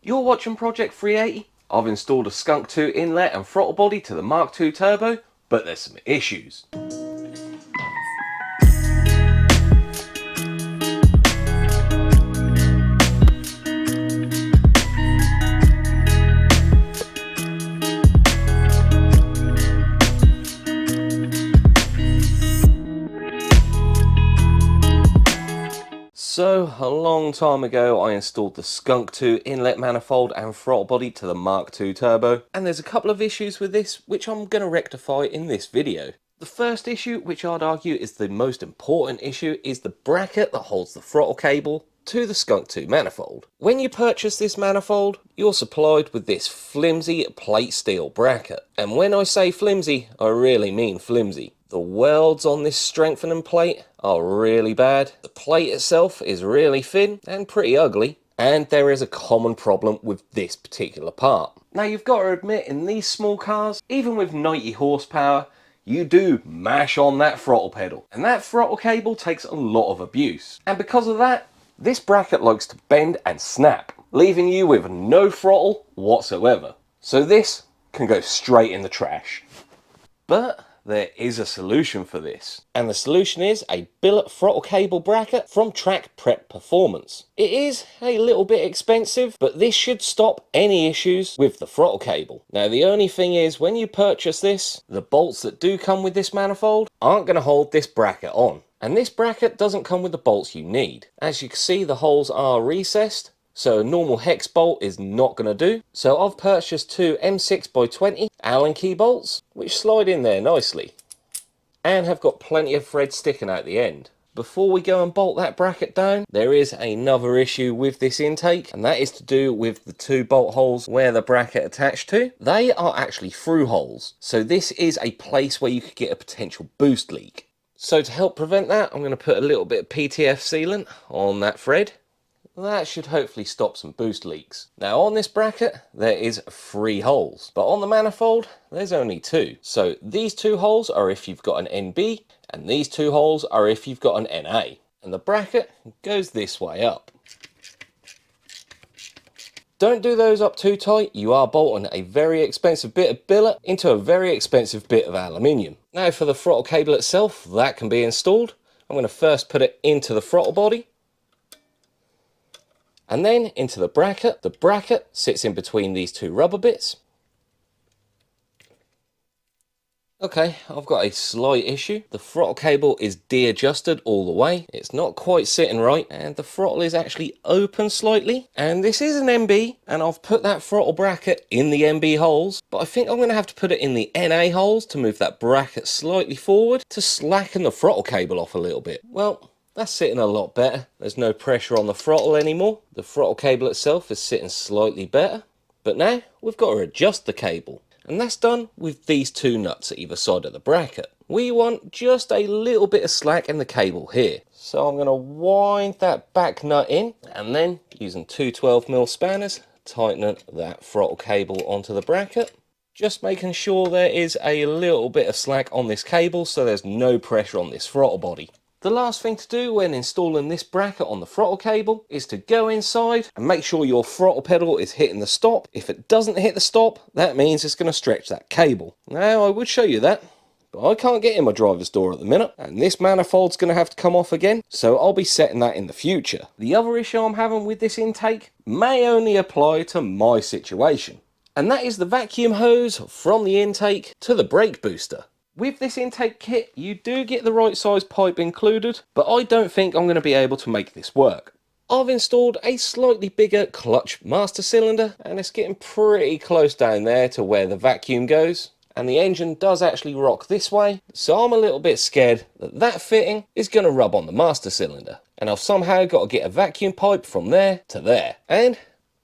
You're watching Project 380. I've installed a SKUNK 2 inlet and throttle body to the Mark II turbo, but there's some issues. So, a long time ago I installed the SKUNK 2 inlet manifold and throttle body to the Mark II turbo, and there's a couple of issues with this which I'm going to rectify in this video. The first issue, which I'd argue is the most important issue, is the bracket that holds the throttle cable to the SKUNK 2 manifold. When you purchase this manifold, you're supplied with this flimsy plate steel bracket, and when I say flimsy, I really mean flimsy. The welds on this strengthening plate are really bad. The plate itself is really thin and pretty ugly. And there is a common problem with this particular part. Now you've got to admit, in these small cars, even with 90 horsepower, you do mash on that throttle pedal. And that throttle cable takes a lot of abuse. And because of that, this bracket likes to bend and snap, leaving you with no throttle whatsoever. So this can go straight in the trash. But there is a solution for this, and the solution is a billet throttle cable bracket from Track Prep Performance. It is a little bit expensive, but this should stop any issues with the throttle cable. Now the only thing is, when you purchase this, the bolts that do come with this manifold aren't going to hold this bracket on. And this bracket doesn't come with the bolts you need. As you can see, the holes are recessed, so a normal hex bolt is not going to do. So I've purchased two M6x20 Allen key bolts, which slide in there nicely, and have got plenty of thread sticking out the end. Before we go and bolt that bracket down, there is another issue with this intake, and that is to do with the two bolt holes where the bracket attached to. They are actually through holes, so this is a place where you could get a potential boost leak. So to help prevent that, I'm going to put a little bit of PTF sealant on that thread. That should hopefully stop some boost leaks. Now on this bracket there is 3 holes, but on the manifold there's only 2. So these 2 holes are if you've got an NB, and these 2 holes are if you've got an NA. And the bracket goes this way up. Don't do those up too tight, you are bolting a very expensive bit of billet into a very expensive bit of aluminium. Now for the throttle cable itself, that can be installed. I'm going to first put it into the throttle body, and then into the bracket. The bracket sits in between these 2 rubber bits. Okay, I've got a slight issue. The throttle cable is de-adjusted all the way. It's not quite sitting right, and the throttle is actually open slightly. And this is an MB, and I've put that throttle bracket in the MB holes, but I think I'm going to have to put it in the NA holes to move that bracket slightly forward to slacken the throttle cable off a little bit. Well, that's sitting a lot better. There's no pressure on the throttle anymore. The throttle cable itself is sitting slightly better. But now we've got to adjust the cable. And that's done with these 2 nuts at either side of the bracket. We want just a little bit of slack in the cable here. So I'm going to wind that back nut in, and then using 2 12mm spanners, tighten that throttle cable onto the bracket. Just making sure there is a little bit of slack on this cable so there's no pressure on this throttle body. The last thing to do when installing this bracket on the throttle cable is to go inside and make sure your throttle pedal is hitting the stop. If it doesn't hit the stop, that means it's going to stretch that cable. Now I would show you that, but I can't get in my driver's door at the minute, and this manifold's going to have to come off again, so I'll be setting that in the future. The other issue I'm having with this intake may only apply to my situation, and that is the vacuum hose from the intake to the brake booster. With this intake kit, you do get the right size pipe included, but I don't think I'm going to be able to make this work. I've installed a slightly bigger clutch master cylinder, and it's getting pretty close down there to where the vacuum goes. And the engine does actually rock this way, so I'm a little bit scared that that fitting is going to rub on the master cylinder. And I've somehow got to get a vacuum pipe from there to there. And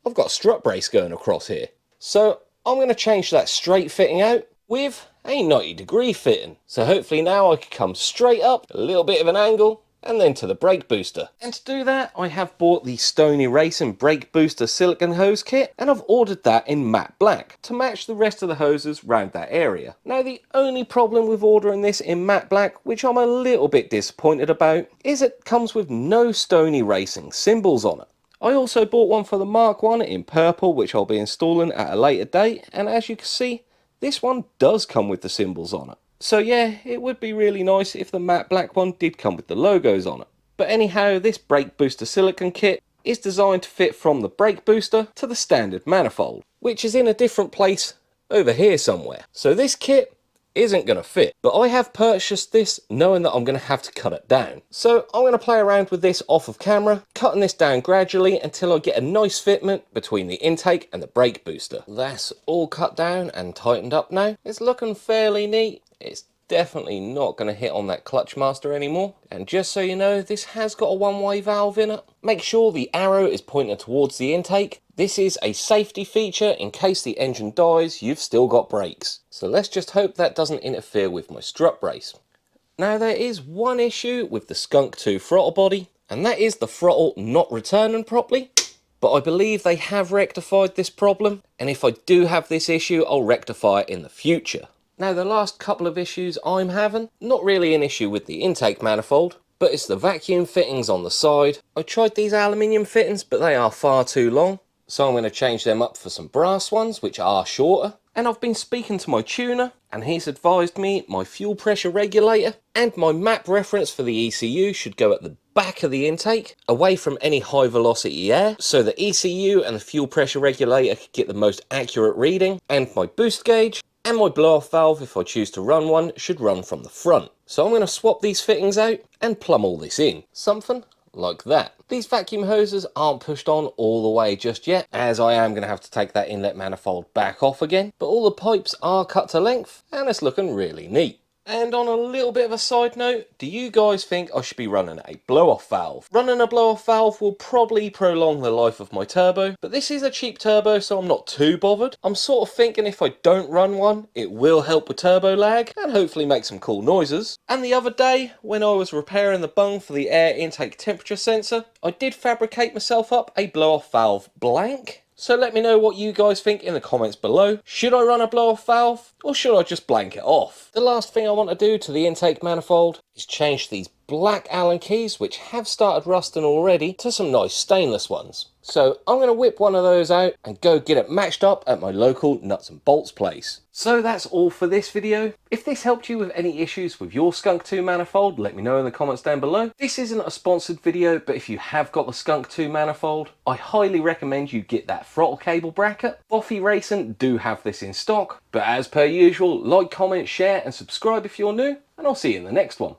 I've got a strut brace going across here. So I'm going to change that straight fitting out with a 90-degree fitting. So hopefully now I can come straight up, a little bit of an angle, and then to the brake booster. And to do that, I have bought the SKUNK Racing brake booster silicone hose kit, and I've ordered that in matte black to match the rest of the hoses around that area. Now the only problem with ordering this in matte black, which I'm a little bit disappointed about, is it comes with no SKUNK Racing symbols on it. I also bought one for the Mark 1 in purple, which I'll be installing at a later date, and as you can see, this one does come with the symbols on it. So yeah, it would be really nice if the matte black one did come with the logos on it. But anyhow, this brake booster silicone kit is designed to fit from the brake booster to the standard manifold, which is in a different place over here somewhere. So this kit isn't going to fit, but I have purchased this knowing that I'm going to have to cut it down. So I'm going to play around with this off of camera, cutting this down gradually until I get a nice fitment between the intake and the brake booster. That's all cut down and tightened up now. It's looking fairly neat. It's definitely not going to hit on that clutch master anymore. And just so you know, this has got a one-way valve in it. Make sure the arrow is pointing towards the intake. This is a safety feature in case the engine dies, you've still got brakes. So let's just hope that doesn't interfere with my strut brace. Now there is one issue with the SKUNK 2 throttle body, and that is the throttle not returning properly. But I believe they have rectified this problem, and if I do have this issue, I'll rectify it in the future. Now the last couple of issues I'm having, not really an issue with the intake manifold, but it's the vacuum fittings on the side. I tried these aluminium fittings, but they are far too long. So I'm going to change them up for some brass ones, which are shorter. And I've been speaking to my tuner, and he's advised me my fuel pressure regulator and my map reference for the ECU should go at the back of the intake, away from any high velocity air, so the ECU and the fuel pressure regulator could get the most accurate reading, and my boost gauge and my blow-off valve, if I choose to run one, should run from the front. So I'm going to swap these fittings out and plumb all this in. Something like that. These vacuum hoses aren't pushed on all the way just yet, as I am going to have to take that inlet manifold back off again, but all the pipes are cut to length and it's looking really neat. And on a little bit of a side note, do you guys think I should be running a blow-off valve? Running a blow-off valve will probably prolong the life of my turbo, but this is a cheap turbo, so I'm not too bothered. I'm sort of thinking if I don't run one, it will help with turbo lag and hopefully make some cool noises. And the other day, when I was repairing the bung for the air intake temperature sensor, I did fabricate myself up a blow-off valve blank. So let me know what you guys think in the comments below. Should I run a blow-off valve or should I just blank it off? The last thing I want to do to the intake manifold is change these black Allen keys, which have started rusting already, to some nice stainless ones. So I'm going to whip one of those out and go get it matched up at my local nuts and bolts place. So that's all for this video. If this helped you with any issues with your SKUNK 2 manifold, let me know in the comments down below. This isn't a sponsored video, but if you have got the SKUNK 2 manifold, I highly recommend you get that throttle cable bracket. BOFI Racing do have this in stock, but as per usual, like, comment, share and subscribe if you're new, and I'll see you in the next one.